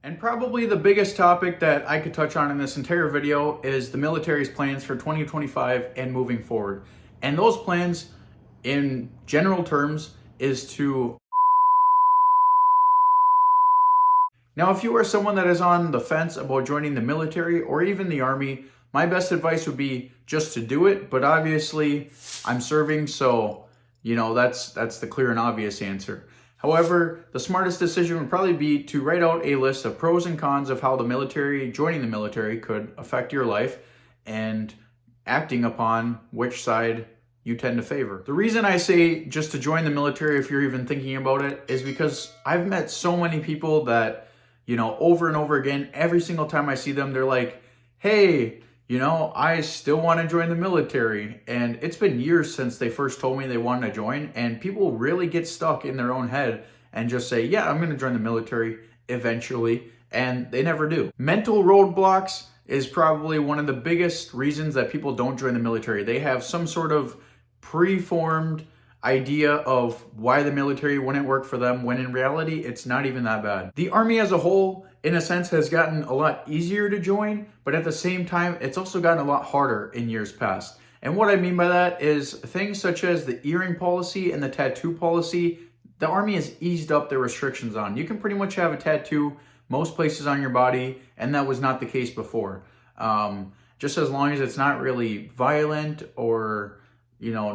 And probably the biggest topic that I could touch on in this entire video is the military's plans for 2025 and moving forward. And those plans, in general terms, is to... Now, if you are someone that is on the fence about joining the military or even the Army, my best advice would be just to do it. But obviously, I'm serving, so, that's the clear and obvious answer. However, the smartest decision would probably be to write out a list of pros and cons of how joining the military could affect your life and acting upon which side you tend to favor. The reason I say just to join the military if you're even thinking about it is because I've met so many people that, over and over again, every single time I see them, they're like, hey, I still want to join the military. And it's been years since they first told me they wanted to join. And people really get stuck in their own head and just say, yeah, I'm going to join the military eventually. And they never do. Mental roadblocks is probably one of the biggest reasons that people don't join the military. They have some sort of preformed idea of why the military wouldn't work for them, when in reality, it's not even that bad. The Army as a whole, in a sense, has gotten a lot easier to join, but at the same time, it's also gotten a lot harder in years past. And what I mean by that is things such as the earring policy and the tattoo policy, the Army has eased up their restrictions on. You can pretty much have a tattoo most places on your body, and that was not the case before. Just as long as it's not really violent or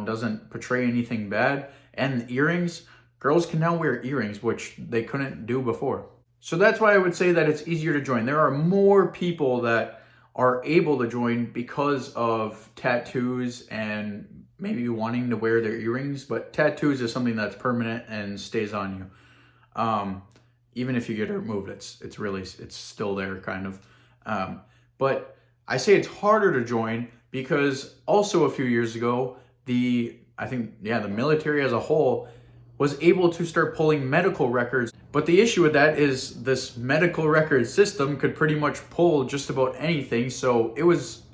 doesn't portray anything bad. And earrings, girls can now wear earrings, which they couldn't do before. So that's why I would say that it's easier to join. There are more people that are able to join because of tattoos and maybe wanting to wear their earrings, but tattoos is something that's permanent and stays on you. Even if you get it removed, it's still there kind of. But I say it's harder to join because also a few years ago, the military as a whole was able to start pulling medical records. But the issue with that is this medical record system could pretty much pull just about anything. So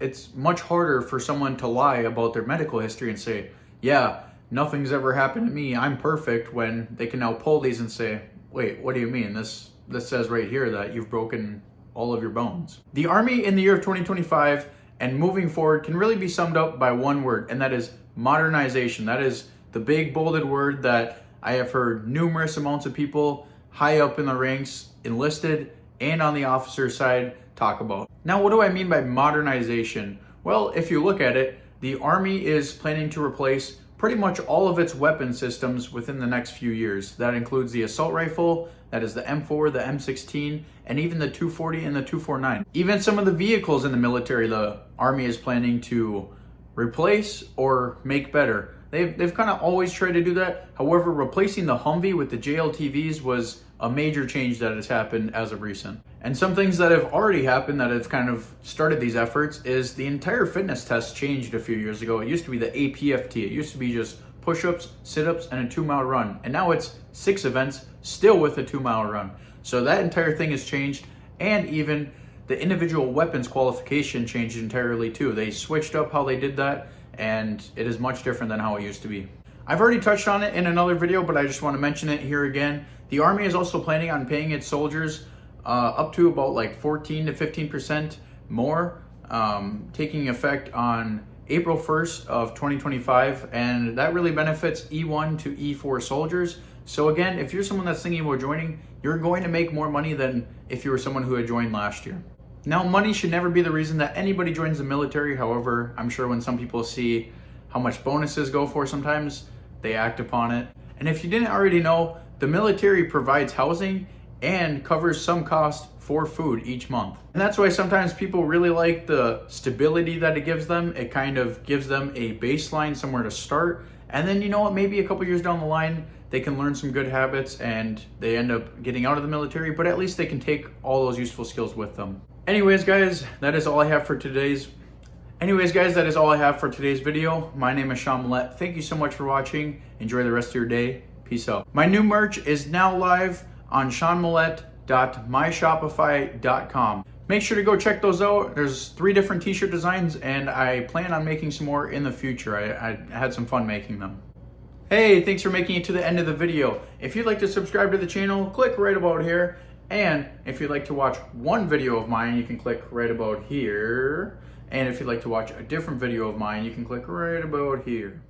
it's much harder for someone to lie about their medical history and say, yeah, nothing's ever happened to me, I'm perfect, when they can now pull these and say, wait, what do you mean? This says right here that you've broken all of your bones. The Army in the year of 2025 and moving forward can really be summed up by one word, and that is modernization. That is the big bolded word that I have heard numerous amounts of people high up in the ranks, enlisted and on the officer side, talk about. Now, what do I mean by modernization? Well, if you look at it, the Army is planning to replace pretty much all of its weapon systems within the next few years. That includes the assault rifle, that is the M4, the M16, and even the 240 and the 249. Even some of the vehicles in the military, the Army is planning to replace or make better. They've kind of always tried to do that. However, replacing the Humvee with the JLTVs was a major change that has happened as of recent. And some things that have already happened that have kind of started these efforts is the entire fitness test changed a few years ago. It used to be the APFT. It used to be just push-ups, sit-ups, and a 2-mile run. And now it's 6 events, still with a 2-mile run. So that entire thing has changed. And even the individual weapons qualification changed entirely too. They switched up how they did that, and it is much different than how it used to be. I've already touched on it in another video, but I just want to mention it here again. The Army is also planning on paying its soldiers up to about like 14 to 15% more, taking effect on April 1st of 2025, and that really benefits E1 to E4 soldiers. So again, if you're someone that's thinking about joining, you're going to make more money than if you were someone who had joined last year. Now, money should never be the reason that anybody joins the military. However, I'm sure when some people see how much bonuses go for sometimes, they act upon it. And if you didn't already know, the military provides housing and covers some cost for food each month. And that's why sometimes people really like the stability that it gives them. It kind of gives them a baseline, somewhere to start. And then, maybe a couple years down the line, they can learn some good habits and they end up getting out of the military, but at least they can take all those useful skills with them. Anyways, guys, that is all I have for today's video. My name is Sean Millett. Thank you so much for watching. Enjoy the rest of your day. Peace out. My new merch is now live on seanmillett.myshopify.com. Make sure to go check those out. There's 3 different t-shirt designs, and I plan on making some more in the future. I had some fun making them. Hey, thanks for making it to the end of the video. If you'd like to subscribe to the channel, click right about here. And if you'd like to watch one video of mine, you can click right about here. And if you'd like to watch a different video of mine, you can click right about here.